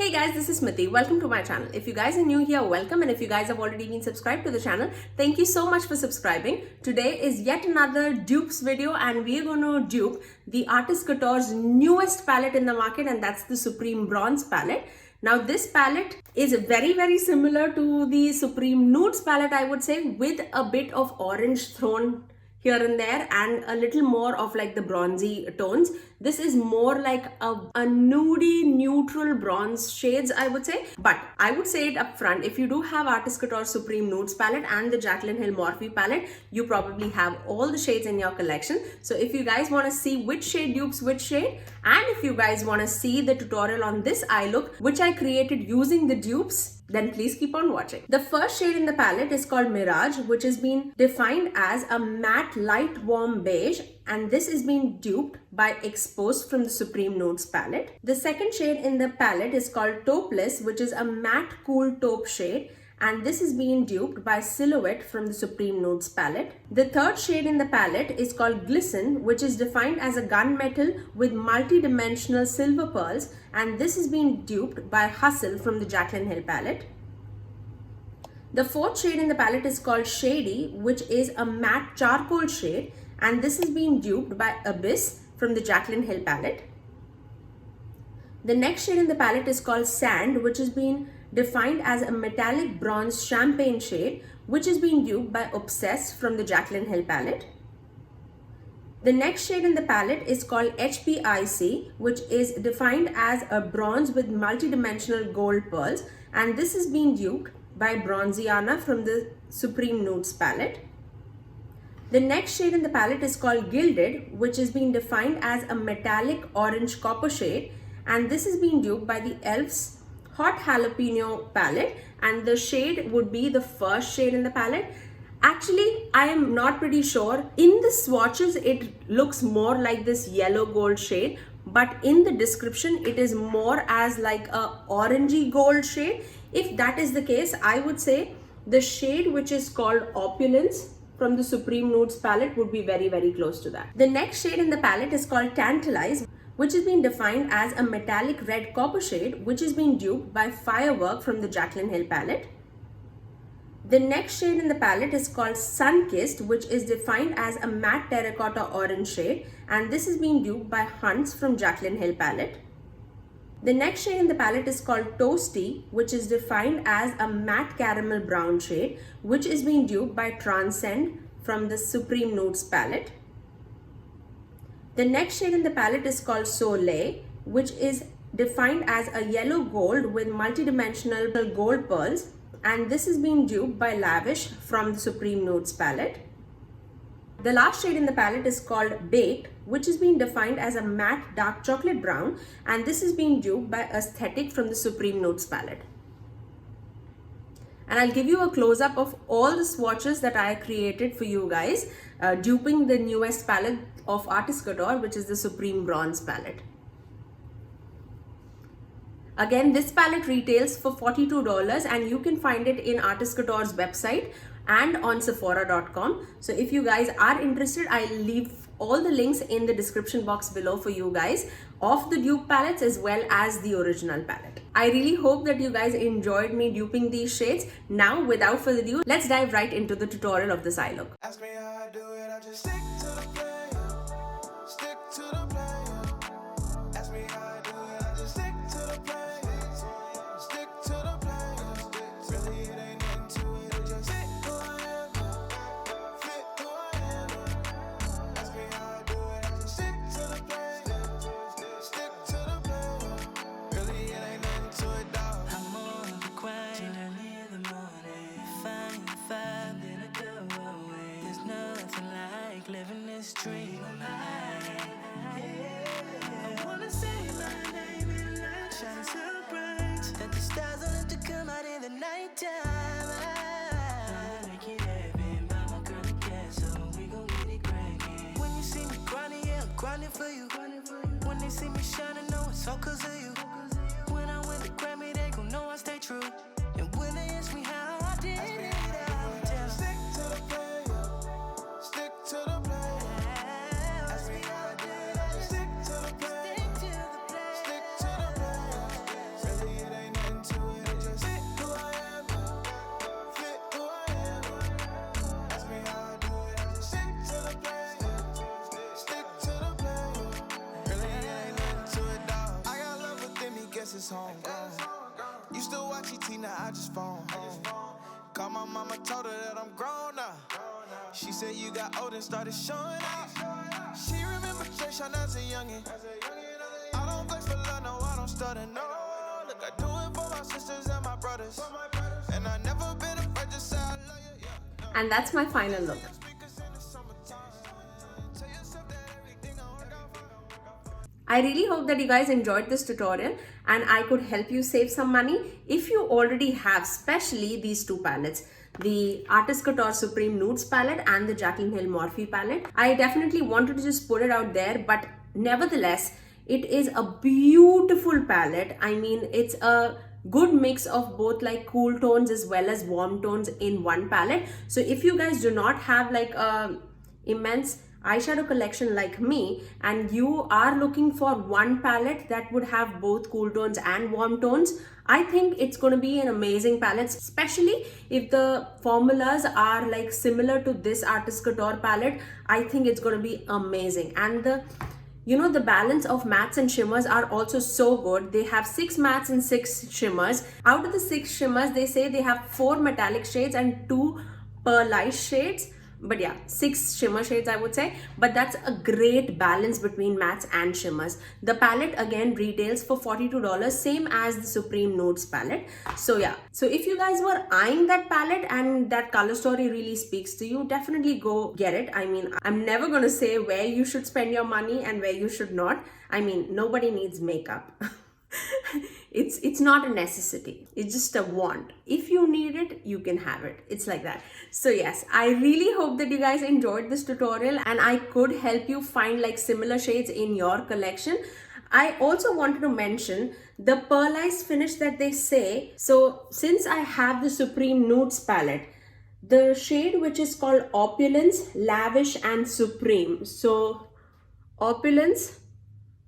Hey guys, this is Smriti. Welcome to my channel. If you guys are new here, welcome, and if you guys have already been subscribed to the channel, thank you so much for subscribing. Today is yet another dupes video and we are going to dupe the Artist Couture's newest palette in the market, and that's the Supreme Bronze palette. Now this palette is very similar to the Supreme Nudes palette, I would say, with a bit of orange thrown here and there and a little more of like the bronzy tones. This is more like a nudie neutral bronze shades, I would say. But I would say it up front, if you do have Artist Couture Supreme Nudes palette and the Jaclyn Hill Morphe palette, you probably have all the shades in your collection. So if you guys want to see which shade dupes which shade, and if you guys want to see the tutorial on this eye look which I created using the dupes, then please keep on watching. The first shade in the palette is called Mirage, which has been defined as a matte light warm beige, and this is being duped by Exposed from the Supreme Nudes palette. The second shade in the palette is called Taupeless, which is a matte cool taupe shade, and this is being duped by Silhouette from the Supreme Nudes palette. The third shade in the palette is called Glisten, which is defined as a gunmetal with multi-dimensional silver pearls, and this is being duped by Hustle from the Jaclyn Hill palette. The fourth shade in the palette is called Shady, which is a matte charcoal shade, and this is being duped by Abyss from the Jaclyn Hill palette. The next shade in the palette is called Sand, which is being defined as a metallic bronze champagne shade, which is being duped by Obsess from the Jaclyn Hill palette. The next shade in the palette is called HPIC, which is defined as a bronze with multi-dimensional gold pearls, and this is being duped by Bronziana from the Supreme Nudes palette. The next shade in the palette is called Gilded, which is being defined as a metallic orange copper shade, and this is being duped by the Elf's Hot Jalapeno palette, and the shade would be the first shade in the palette. Actually, I am not pretty sure. In the swatches, it looks more like this yellow gold shade, but in the description, it is more as like a orangey gold shade. If that is the case, I would say the shade which is called Opulence from the Supreme Nudes palette would be very close to that. The next shade in the palette is called Tantalize, which is being defined as a metallic red copper shade, which is being duped by Firework from the Jaclyn Hill palette. The next shade in the palette is called Sunkissed, which is defined as a matte terracotta orange shade, and this is being duped by Hunts from Jaclyn Hill palette. The next shade in the palette is called Toasty, which is defined as a matte caramel brown shade, which is being duped by Transcend from the Supreme Nudes palette. The next shade in the palette is called Soleil, which is defined as a yellow gold with multi-dimensional gold pearls, and this is being duped by Lavish from the Supreme Nudes palette. The last shade in the palette is called Baked, which is being defined as a matte dark chocolate brown, and this is being duped by Aesthetic from the Supreme Nudes palette. And I'll give you a close-up of all the swatches that I created for you guys, duping the newest palette of Artist Couture, which is the Supreme Bronze palette. Again, this palette retails for $42 and you can find it in Artist Couture's website and on Sephora.com. So if you guys are interested, I'll leave all the links in the description box below for you guys of the dupe palettes as well as the original palette. I really hope that you guys enjoyed me duping these shades. Now, without further ado, let's dive right into the tutorial of this eye look. Ask me how I do it, I just stick to the plan. Stick to the plan. Ask me how I do it, I just stick to the plan. Stick to the plan. Really, it ain't nothing to it, it just fit who I am. Fit who I am. Ask me how I do it, I just stick to the plan. Stick to the plan. Really, it ain't nothing to it, dog. I'm on the grind early in the morning. Find the vibe that I go away. There's nothing like living this dream of mine. I wanna say my name and light shine so bright that the stars don't have to come out in the nighttime. I make it happen, buy my girl a gas, so we gon' get it crackin'. When you see me grinding, yeah, I'm grinding for you. When they see me shining, know it's all 'cause of you. When I win the Grammy, they gon' know I stay true. And when they ask me how I did it, I'll tell them. Stick to the plan. Stick to the plan. Ask me how I do it, I just stick to the plan. Stick to the plan. Really, it guess it's homegrown. Used to watch ET, now I just phone home. Called my mama, told her that I'm grown now. She said you got old and started showing out. She remember Jay Sean as a youngin'. I don't flex for love, no, I don't stutter, no. Look, I do it for my sisters and my brothers. And I never been afraid to say I love you. And that's my final look. I really hope that you guys enjoyed this tutorial and I could help you save some money if you already have, especially these two palettes, the Artist Couture Supreme Nudes palette and the Jaclyn Hill Morphe palette. I definitely wanted to just put it out there, but nevertheless, it is a beautiful palette. I mean, it's a good mix of both like cool tones as well as warm tones in one palette. So if you guys do not have like a immense eyeshadow collection like me and you are looking for one palette that would have both cool tones and warm tones, I think it's going to be an amazing palette, especially if the formulas are like similar to this Artist Couture palette. I think it's going to be amazing. And the balance of mattes and shimmers are also so good. They have 6 mattes and 6 shimmers. Out of the 6 shimmers, they say they have 4 metallic shades and 2 pearlized shades. But yeah, 6 shimmer shades I would say. But that's a great balance between mattes and shimmers. The palette again retails for $42, same as the Supreme Nudes palette. So yeah, so if you guys were eyeing that palette and that color story really speaks to you, definitely go get it. I mean, I'm never going to say where you should spend your money and where you should not. I mean, nobody needs makeup. It's not a necessity, it's just a want. If you need it, you can have it. It's like that. So yes, I really hope that you guys enjoyed this tutorial and I could help you find like similar shades in your collection. I also wanted to mention the pearlized finish that they say. So since I have the Supreme Nudes palette, the shade which is called Opulence, Lavish and Supreme. So Opulence,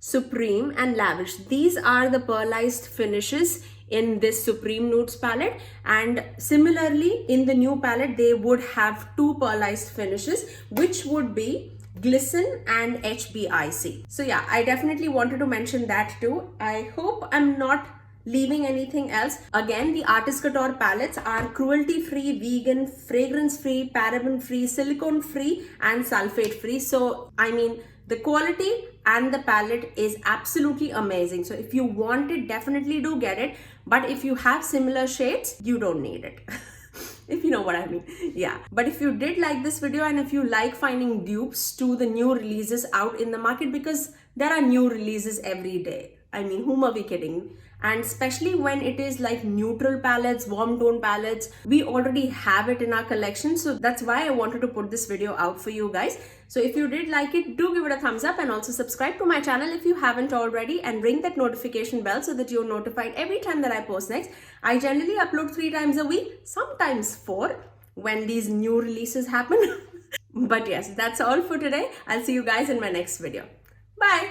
Supreme and Lavish, these are the pearlized finishes in this Supreme Nudes palette, and similarly in the new palette they would have 2 pearlized finishes, which would be Glisten and HBIC. So yeah, I definitely wanted to mention that too. I hope I'm not leaving anything else. Again, the Artist Couture palettes are cruelty-free, vegan, fragrance-free, paraben-free, silicone-free and sulfate-free. So I mean, the quality and the palette is absolutely amazing. So if you want it, definitely do get it. But if you have similar shades, you don't need it. If you know what I mean. Yeah. But if you did like this video and if you like finding dupes to the new releases out in the market, because there are new releases every day. I mean, whom are we kidding? And especially when it is like neutral palettes, warm tone palettes, we already have it in our collection. So that's why I wanted to put this video out for you guys. So if you did like it, do give it a thumbs up and also subscribe to my channel if you haven't already, and ring that notification bell so that you're notified every time that I post next. I generally upload 3 times a week, sometimes 4 when these new releases happen. But yes, that's all for today. I'll see you guys in my next video. Bye.